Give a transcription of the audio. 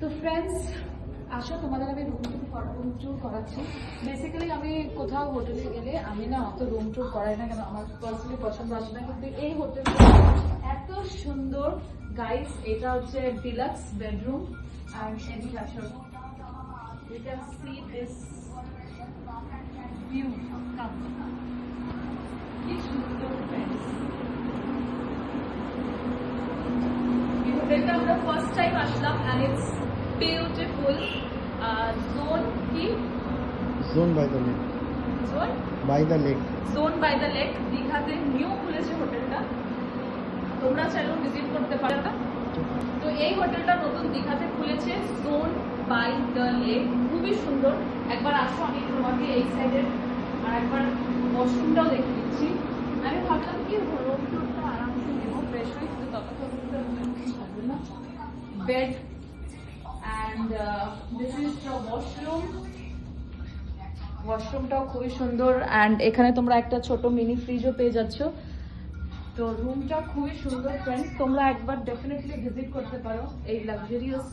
তো ফ্রেন্ডস, আসো তোমাদের আমি রুম ট্যুর করাচ্ছি। বেসিক্যালি আমি কোথাও হোটেলে গেলে আমি না অত রুম ট্যুর করাই না, কেন আমার পার্সোনালি পছন্দ আসে না। কিন্তু এই হোটেলটা এত সুন্দর গাইস, এটা হচ্ছে ডিলাক্স বেডরুম। আর এদিকে আসো, you can see this view. Come. কি সুন্দর ফ্রেন্ডস, এই হোটেলটা আমরা first time Aslam and it's beautiful. Zone কি? Zone by the lake. Zone? By the lake. Zone by the lake. দীঘাতে নিউ খুলেছে হোটেলটা, তোমরা চাইলেও ভিজিট করতে পারো না। তো এই হোটেলটা নতুন দীঘাতে খুলেছে, জোন বাই দ্য লেক, খুবই সুন্দর। একবার আসো, আমি তোমাকে এই সাইডের আর একবার ওয়াশরুমটাও দেখে দিচ্ছি। আমি ভাবলাম কি রুম টুরটা আরামসে নেবো, ফ্রেশ হয়ে, কিন্তু ততক্ষণ হবে না। Bed and this is the washroom. ওয়াশরুমটাও খুবই সুন্দর অ্যান্ড এখানে তোমরা একটা ছোট মিনি ফ্রিজও পেয়ে যাচ্ছ। তো রুমটা খুবই সুন্দর ফ্রেন্ডস, তোমরা একবার ডেফিনেটলি ভিজিট করতে পারো এই লাক্সারিয়াস